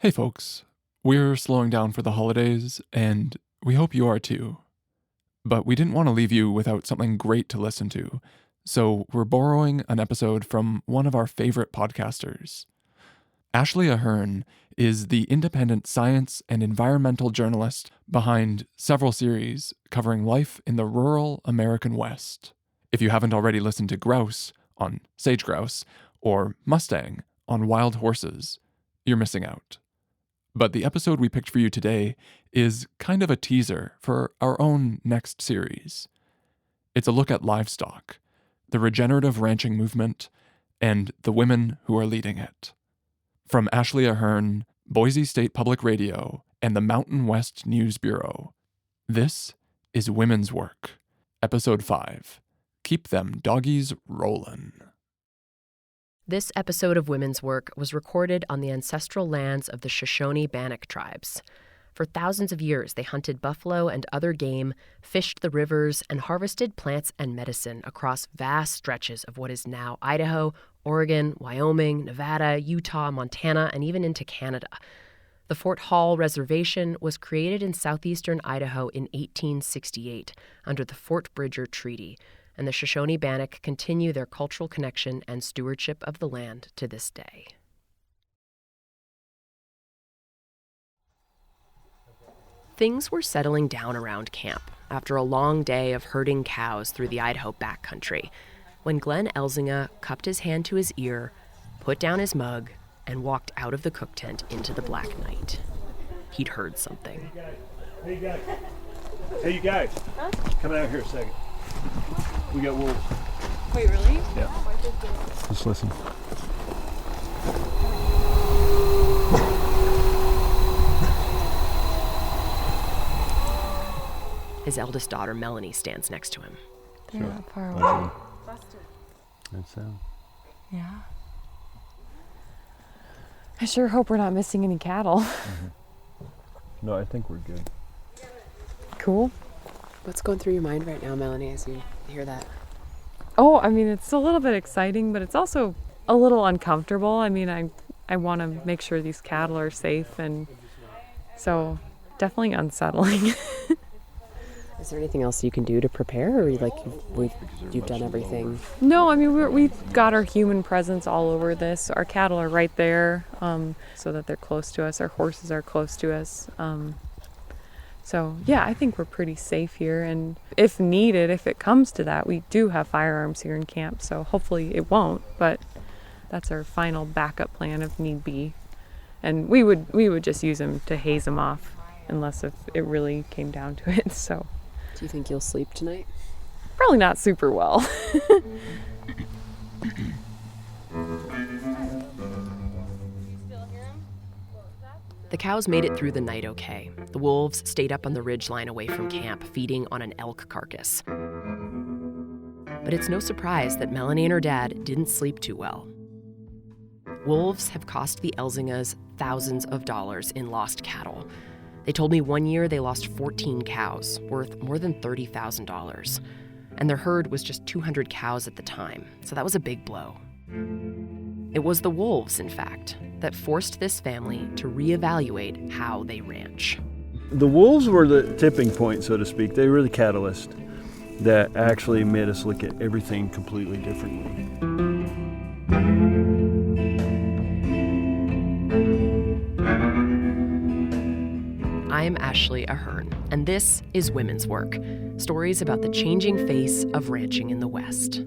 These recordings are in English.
Hey folks, we're slowing down for the holidays, and we hope you are too. But we didn't want to leave you without something great to listen to, so we're borrowing an episode from one of our favorite podcasters. Ashley Ahern is the independent science and environmental journalist behind several series covering life in the rural American West. If you haven't already listened to Grouse on Sage Grouse or Mustang on Wild Horses, you're missing out. But the episode we picked for you today is kind of a teaser for our own next series. It's a look at livestock, the regenerative ranching movement, and the women who are leading it. From Ashley Ahern, Boise State Public Radio, and the Mountain West News Bureau, this is Women's Work, Episode 5, Keep Them Doggies Rollin'. This episode of Women's Work was recorded on the ancestral lands of the Shoshone-Bannock tribes. For thousands of years, they hunted buffalo and other game, fished the rivers, and harvested plants and medicine across vast stretches of what is now Idaho, Oregon, Wyoming, Nevada, Utah, Montana, and even into Canada. The Fort Hall Reservation was created in southeastern Idaho in 1868 under the Fort Bridger Treaty, and the Shoshone-Bannock continue their cultural connection and stewardship of the land to this day. Things were settling down around camp after a long day of herding cows through the Idaho backcountry when Glenn Elzinga cupped his hand to his ear, put down his mug, and walked out of the cook tent into the black night. He'd heard something. Hey, you guys. Huh? Come out here a second. We got wolves. Wait, really? Yeah. Just listen. His eldest daughter, Melanie, stands next to him. They're not far away. Good sound. Yeah. I sure hope we're not missing any cattle. Mm-hmm. No, I think we're good. Cool. What's going through your mind right now, Melanie, as you hear that? Oh, I mean, it's a little bit exciting, but it's also a little uncomfortable. I mean, I want to make sure these cattle are safe, and so definitely unsettling. Is there anything else you can do to prepare, or you've done everything? No, I mean, we've got our human presence all over this. Our cattle are right there, so that they're close to us. Our horses are close to us. So, yeah, I think we're pretty safe here, and if needed, if it comes to that, we do have firearms here in camp, so hopefully it won't, but that's our final backup plan if need be. And we would just use them to haze them off, unless if it really came down to it, so. Do you think you'll sleep tonight? Probably not super well. The cows made it through the night okay. The wolves stayed up on the ridgeline away from camp, feeding on an elk carcass. But it's no surprise that Melanie and her dad didn't sleep too well. Wolves have cost the Elzingas thousands of dollars in lost cattle. They told me one year they lost 14 cows, worth more than $30,000. And their herd was just 200 cows at the time, so that was a big blow. It was the wolves, in fact, that forced this family to reevaluate how they ranch. The wolves were the tipping point, so to speak. They were the catalyst that actually made us look at everything completely differently. I'm Ashley Ahern, and this is Women's Work, stories about the changing face of ranching in the West.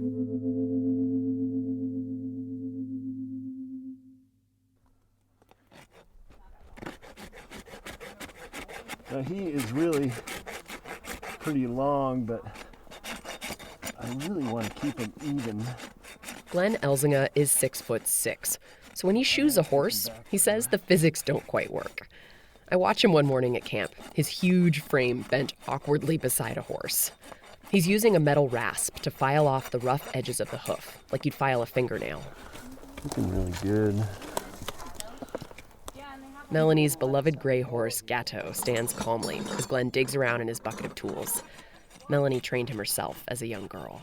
Now he is really pretty long, but I really want to keep him even. Glenn Elzinga is 6'6", so when he shoes a horse, he says the physics don't quite work. I watch him one morning at camp, his huge frame bent awkwardly beside a horse. He's using a metal rasp to file off the rough edges of the hoof, like you'd file a fingernail. Looking really good. Melanie's beloved gray horse, Gatto, stands calmly as Glenn digs around in his bucket of tools. Melanie trained him herself as a young girl.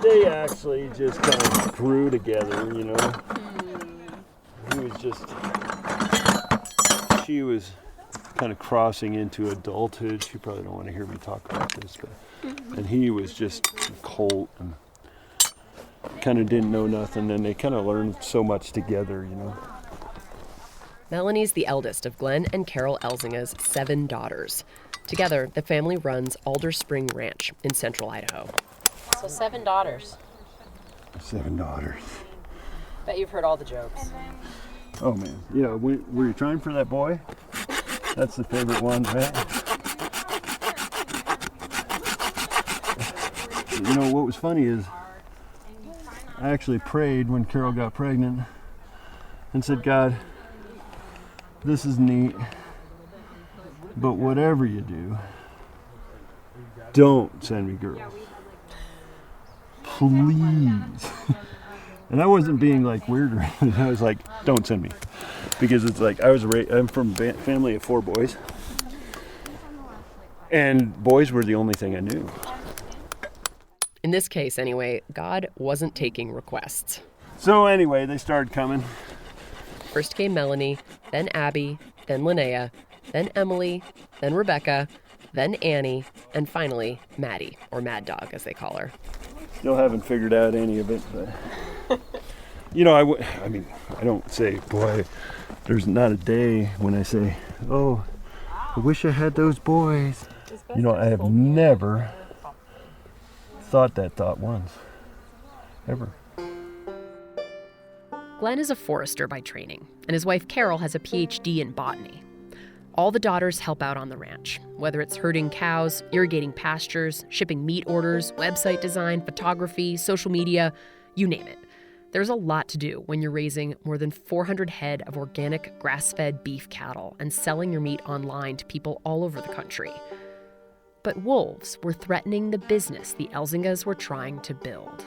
They actually just kind of grew together, you know. He was just she was kind of crossing into adulthood. She probably don't want to hear me talk about this, but and he was just a colt and kind of didn't know nothing, and they kind of learned so much together, you know. Melanie's the eldest of Glenn and Carol Elzinga's 7 daughters. Together, the family runs Alder Spring Ranch in central Idaho. So 7 daughters. 7 daughters. Bet you've heard all the jokes. Oh man, you know, were you trying for that boy? That's the favorite one, right? You know, what was funny is I actually prayed when Carol got pregnant and said, God, this is neat, but whatever you do, don't send me girls. Please. And I wasn't being like weird or anything. I was like, don't send me. Because it's like, I'm from a family of 4 boys. And boys were the only thing I knew. In this case, anyway, God wasn't taking requests. So anyway, they started coming. First came Melanie, then Abby, then Linnea, then Emily, then Rebecca, then Annie, and finally Maddie, or Mad Dog as they call her. Still haven't figured out any of it, but you know, I mean, I don't say, boy, there's not a day when I say, oh, I wish I had those boys. You know, I have never thought that thought once, ever. Glenn is a forester by training, and his wife Carol has a PhD in botany. All the daughters help out on the ranch, whether it's herding cows, irrigating pastures, shipping meat orders, website design, photography, social media, you name it. There's a lot to do when you're raising more than 400 head of organic grass-fed beef cattle and selling your meat online to people all over the country. But wolves were threatening the business the Elzingas were trying to build.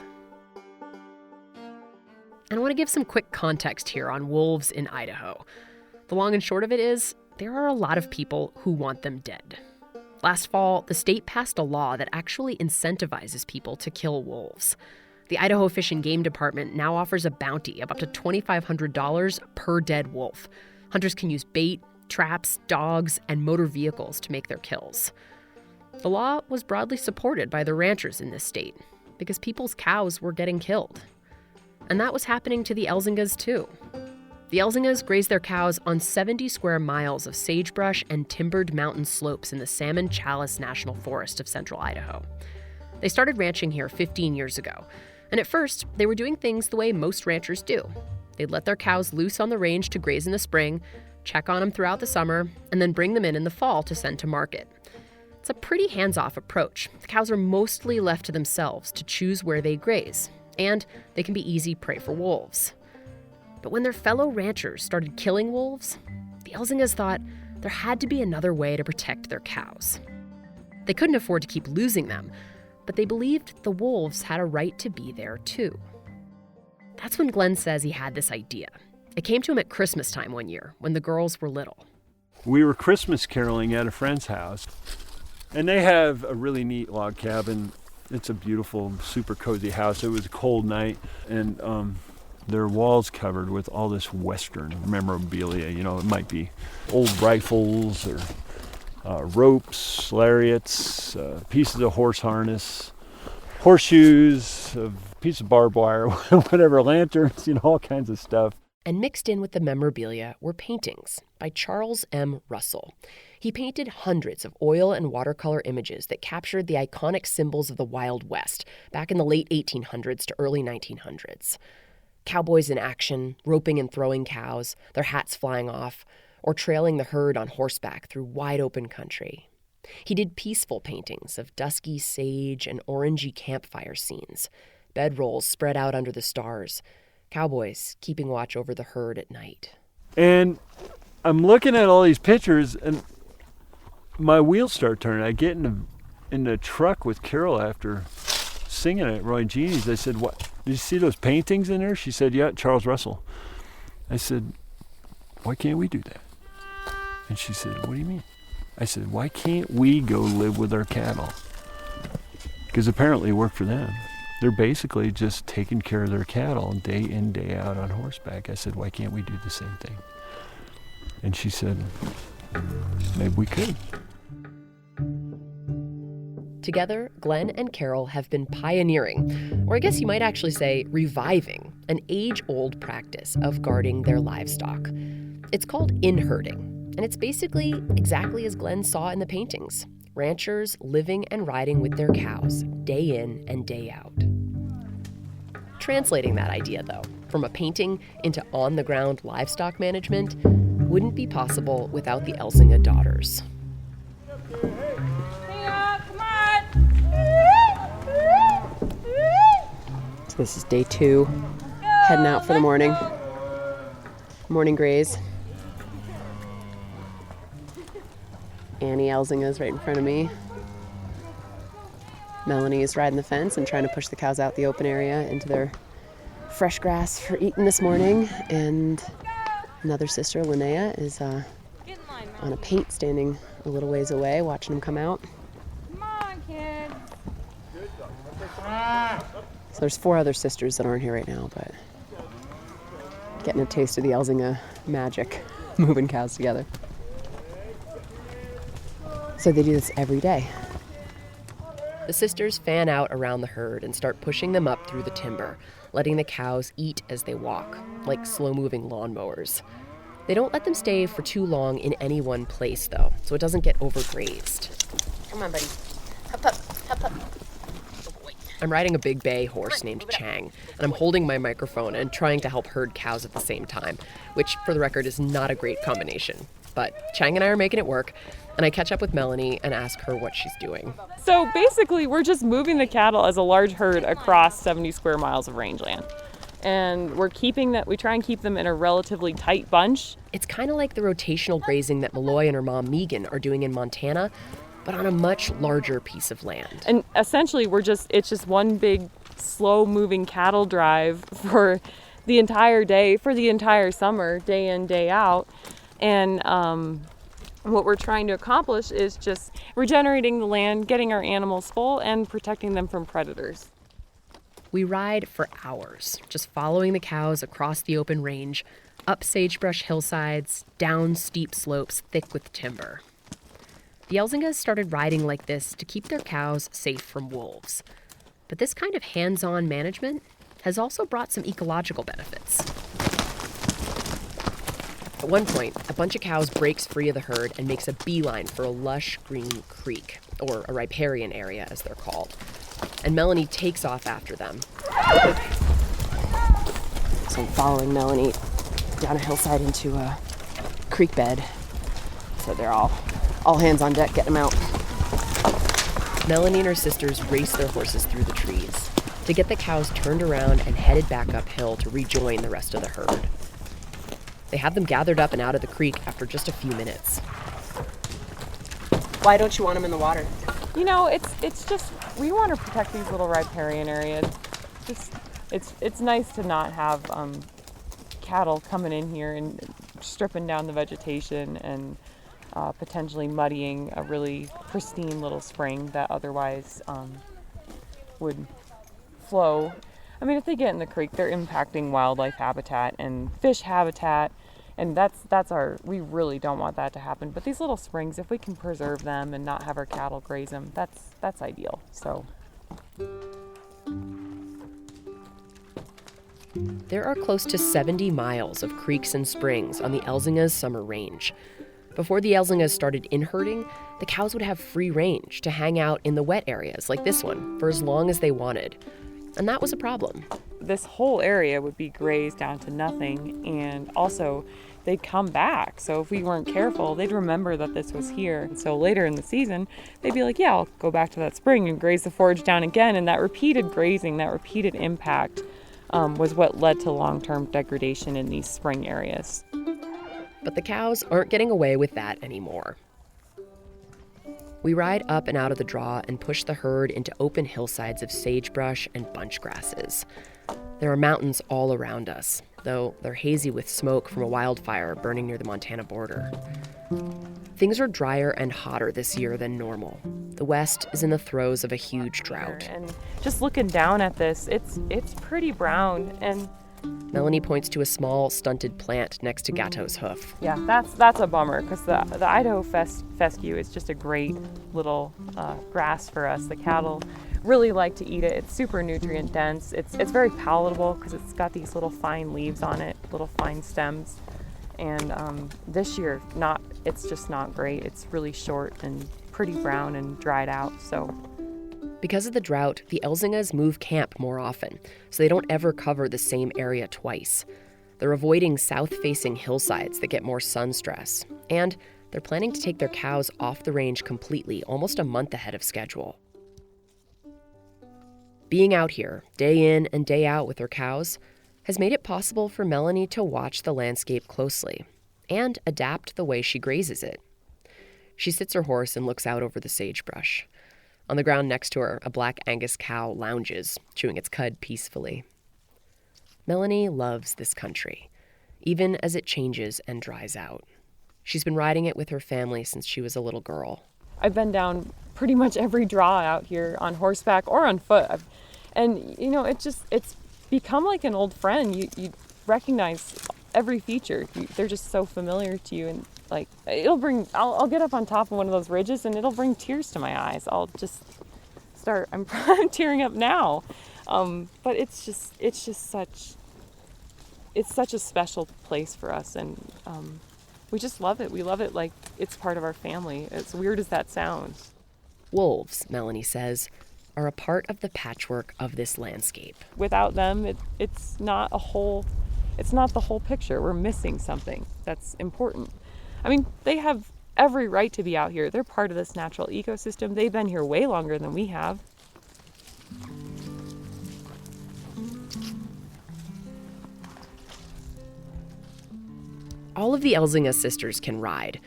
And I want to give some quick context here on wolves in Idaho. The long and short of it is, there are a lot of people who want them dead. Last fall, the state passed a law that actually incentivizes people to kill wolves. The Idaho Fish and Game Department now offers a bounty of up to $2,500 per dead wolf. Hunters can use bait, traps, dogs, and motor vehicles to make their kills. The law was broadly supported by the ranchers in this state because people's cows were getting killed. And that was happening to the Elzingas too. The Elzingas graze their cows on 70 square miles of sagebrush and timbered mountain slopes in the Salmon Chalice National Forest of central Idaho. They started ranching here 15 years ago, and at first, they were doing things the way most ranchers do. They'd let their cows loose on the range to graze in the spring, check on them throughout the summer, and then bring them in the fall to send to market. It's a pretty hands-off approach. The cows are mostly left to themselves to choose where they graze, and they can be easy prey for wolves. But when their fellow ranchers started killing wolves, the Elzingas thought there had to be another way to protect their cows. They couldn't afford to keep losing them, but they believed the wolves had a right to be there too. That's when Glenn says he had this idea. It came to him at Christmas time one year when the girls were little. We were Christmas caroling at a friend's house, and they have a really neat log cabin. It's a beautiful, super cozy house. It was a cold night, and their walls covered with all this Western memorabilia. You know, it might be old rifles or ropes, lariats, pieces of horse harness, horseshoes, a piece of barbed wire, whatever, lanterns, you know, all kinds of stuff. And mixed in with the memorabilia were paintings by Charles M. Russell. He painted hundreds of oil and watercolor images that captured the iconic symbols of the Wild West back in the late 1800s to early 1900s. Cowboys in action, roping and throwing cows, their hats flying off, or trailing the herd on horseback through wide-open country. He did peaceful paintings of dusky sage and orangey campfire scenes, bedrolls spread out under the stars, cowboys keeping watch over the herd at night. And I'm looking at all these pictures, and my wheels start turning. I get in the truck with Carol after singing at Roy and Jeannie's. I said, "What? Did you see those paintings in there?" She said, "Yeah, Charles Russell." I said, "Why can't we do that?" And she said, "What do you mean?" I said, "Why can't we go live with our cattle?" Because apparently it worked for them. They're basically just taking care of their cattle day in, day out on horseback. I said, "Why can't we do the same thing?" And she said, maybe we could. Together, Glenn and Carol have been pioneering, or I guess you might actually say reviving, an age-old practice of guarding their livestock. It's called in-herding, and it's basically exactly as Glenn saw in the paintings. Ranchers living and riding with their cows, day in and day out. Translating that idea, though, from a painting into on-the-ground livestock management wouldn't be possible without the Elzinga daughters. So this is day 2, heading out for the morning graze. Annie Elzinga's right in front of me. Melanie is riding the fence and trying to push the cows out the open area into their fresh grass for eating this morning. And another sister, Linnea, is on a paint standing a little ways away, watching them come out. Come on, kid. So there's 4 other sisters that aren't here right now, but getting a taste of the Elzinga magic, moving cows together. So they do this every day. The sisters fan out around the herd and start pushing them up through the timber, letting the cows eat as they walk, like slow-moving lawnmowers. They don't let them stay for too long in any one place, though, so it doesn't get overgrazed. Come on, buddy. Hop up, hop up. I'm riding a big bay horse named Chang, and I'm holding my microphone and trying to help herd cows at the same time, which, for the record, is not a great combination. But Chang and I are making it work, and I catch up with Melanie and ask her what she's doing. So basically, we're just moving the cattle as a large herd across 70 square miles of rangeland. And we try and keep them in a relatively tight bunch. It's kind of like the rotational grazing that Malloy and her mom Megan are doing in Montana, but on a much larger piece of land. And essentially, it's just one big slow-moving cattle drive for the entire day, for the entire summer, day in, day out. And what we're trying to accomplish is just regenerating the land, getting our animals full, and protecting them from predators. We ride for hours, just following the cows across the open range, up sagebrush hillsides, down steep slopes thick with timber. The Elzingas started riding like this to keep their cows safe from wolves. But this kind of hands-on management has also brought some ecological benefits. At one point, a bunch of cows breaks free of the herd and makes a beeline for a lush green creek, or a riparian area as they're called. And Melanie takes off after them. So I'm following Melanie down a hillside into a creek bed. So they're all hands on deck getting them out. Melanie and her sisters race their horses through the trees to get the cows turned around and headed back uphill to rejoin the rest of the herd. They have them gathered up and out of the creek after just a few minutes. Why don't you want them in the water? You know, it's just, we want to protect these little riparian areas. It's nice to not have cattle coming in here and stripping down the vegetation and potentially muddying a really pristine little spring that otherwise would flow. I mean, if they get in the creek, they're impacting wildlife habitat and fish habitat, and we really don't want that to happen. But these little springs, if we can preserve them and not have our cattle graze them, that's ideal. So there are close to 70 miles of creeks and springs on the Elzinga's summer range. Before the Elzingas started in-herding, the cows would have free range to hang out in the wet areas like this one for as long as they wanted. And that was a problem. This whole area would be grazed down to nothing, and also they'd come back. So if we weren't careful, they'd remember that this was here. And so later in the season, they'd be like, yeah, I'll go back to that spring and graze the forage down again. And that repeated grazing, that repeated impact was what led to long-term degradation in these spring areas. But the cows aren't getting away with that anymore. We ride up and out of the draw and push the herd into open hillsides of sagebrush and bunch grasses. There are mountains all around us, though they're hazy with smoke from a wildfire burning near the Montana border. Things are drier and hotter this year than normal. The West is in the throes of a huge drought. And just looking down at this, it's pretty brown, and Melanie points to a small, stunted plant next to Gatto's hoof. Yeah, that's a bummer because the Idaho fescue is just a great little grass for us. The cattle really like to eat it. It's super nutrient dense. It's very palatable because it's got these little fine leaves on it, little fine stems. And this year, it's just not great. It's really short and pretty brown and dried out. So because of the drought, the Elzingas move camp more often, so they don't ever cover the same area twice. They're avoiding south-facing hillsides that get more sun stress, and they're planning to take their cows off the range completely, almost a month ahead of schedule. Being out here, day in and day out with her cows, has made it possible for Melanie to watch the landscape closely and adapt the way she grazes it. She sits her horse and looks out over the sagebrush. On the ground next to her, a black Angus cow lounges, chewing its cud peacefully. Melanie loves this country, even as it changes and dries out. She's been riding it with her family since she was a little girl. I've been down pretty much every draw out here on horseback or on foot. And, it's become like an old friend. You recognize every feature. They're just so familiar to you. And like, I'll get up on top of one of those ridges and it'll bring tears to my eyes. I'll just I'm tearing up now. But it's such a special place for us. And we just love it. We love it like it's part of our family. As weird as that sounds. Wolves, Melanie says, are a part of the patchwork of this landscape. Without them, it's not the whole picture. We're missing something that's important. I mean, they have every right to be out here. They're part of this natural ecosystem. They've been here way longer than we have. All of the Elzinga sisters can ride,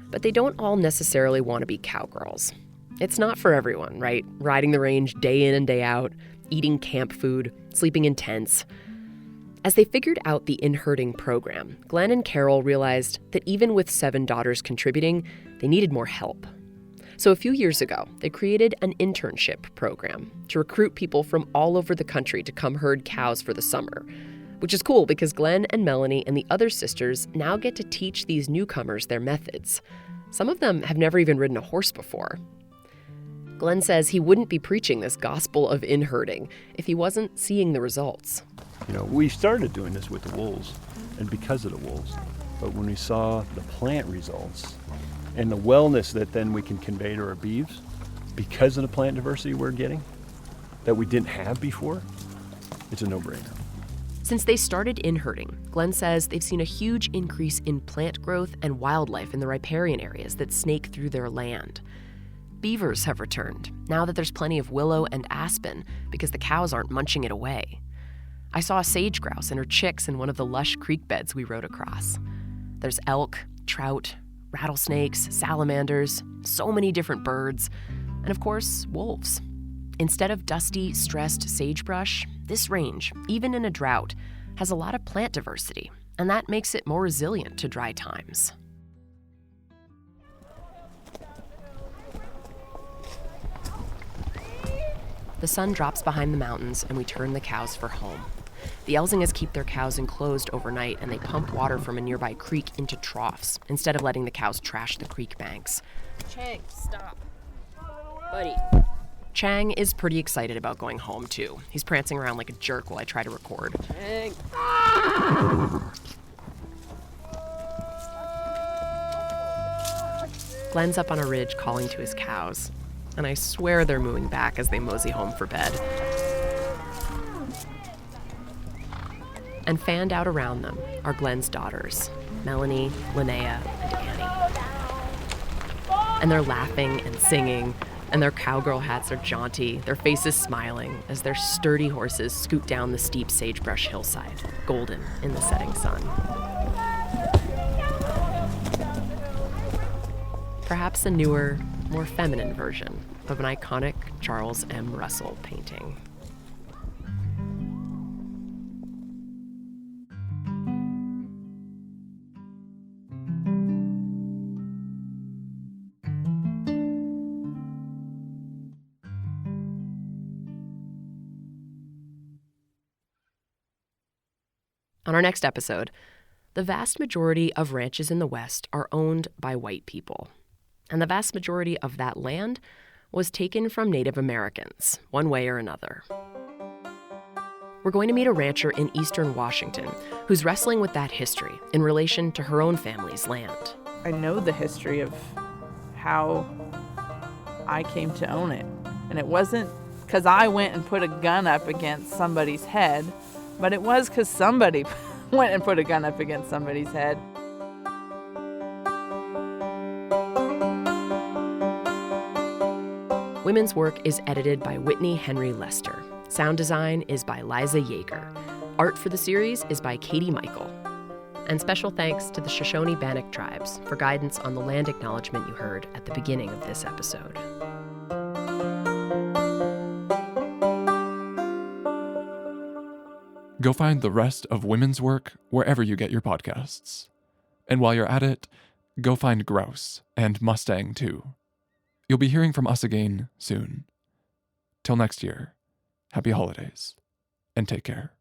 but they don't all necessarily want to be cowgirls. It's not for everyone, right? Riding the range day in and day out, eating camp food, sleeping in tents. As they figured out the in-herding program, Glenn and Carol realized that even with 7 daughters contributing, they needed more help. So a few years ago, they created an internship program to recruit people from all over the country to come herd cows for the summer, which is cool because Glenn and Melanie and the other sisters now get to teach these newcomers their methods. Some of them have never even ridden a horse before. Glenn says he wouldn't be preaching this gospel of in-herding if he wasn't seeing the results. We started doing this with the wolves and because of the wolves. But when we saw the plant results and the wellness that then we can convey to our beeves because of the plant diversity we're getting that we didn't have before, it's a no-brainer. Since they started in-herding, Glenn says they've seen a huge increase in plant growth and wildlife in the riparian areas that snake through their land. Beavers have returned, now that there's plenty of willow and aspen because the cows aren't munching it away. I saw a sage grouse and her chicks in one of the lush creek beds we rode across. There's elk, trout, rattlesnakes, salamanders, so many different birds, and of course, wolves. Instead of dusty, stressed sagebrush, this range, even in a drought, has a lot of plant diversity, and that makes it more resilient to dry times. The sun drops behind the mountains and we turn the cows for home. The Elzingas keep their cows enclosed overnight and they pump water from a nearby creek into troughs instead of letting the cows trash the creek banks. Chang, stop. Buddy. Chang is pretty excited about going home too. He's prancing around like a jerk while I try to record. Chang. Glenn's up on a ridge calling to his cows, and I swear they're mooing back as they mosey home for bed. And fanned out around them are Glenn's daughters, Melanie, Linnea, and Annie. And they're laughing and singing, and their cowgirl hats are jaunty, their faces smiling as their sturdy horses scoot down the steep sagebrush hillside, golden in the setting sun. Perhaps a newer, more feminine version of an iconic Charles M. Russell painting. On our next episode, the vast majority of ranches in the West are owned by white people. And the vast majority of that land was taken from Native Americans, one way or another. We're going to meet a rancher in eastern Washington who's wrestling with that history in relation to her own family's land. I know the history of how I came to own it. And it wasn't because I went and put a gun up against somebody's head, but it was because somebody went and put a gun up against somebody's head. Women's Work is edited by Whitney Henry Lester. Sound design is by Liza Yeager. Art for the series is by Katie Michael. And special thanks to the Shoshone-Bannock tribes for guidance on the land acknowledgement you heard at the beginning of this episode. Go find the rest of Women's Work wherever you get your podcasts. And while you're at it, go find Grouse and Mustang too. You'll be hearing from us again soon. Till next year, happy holidays, and take care.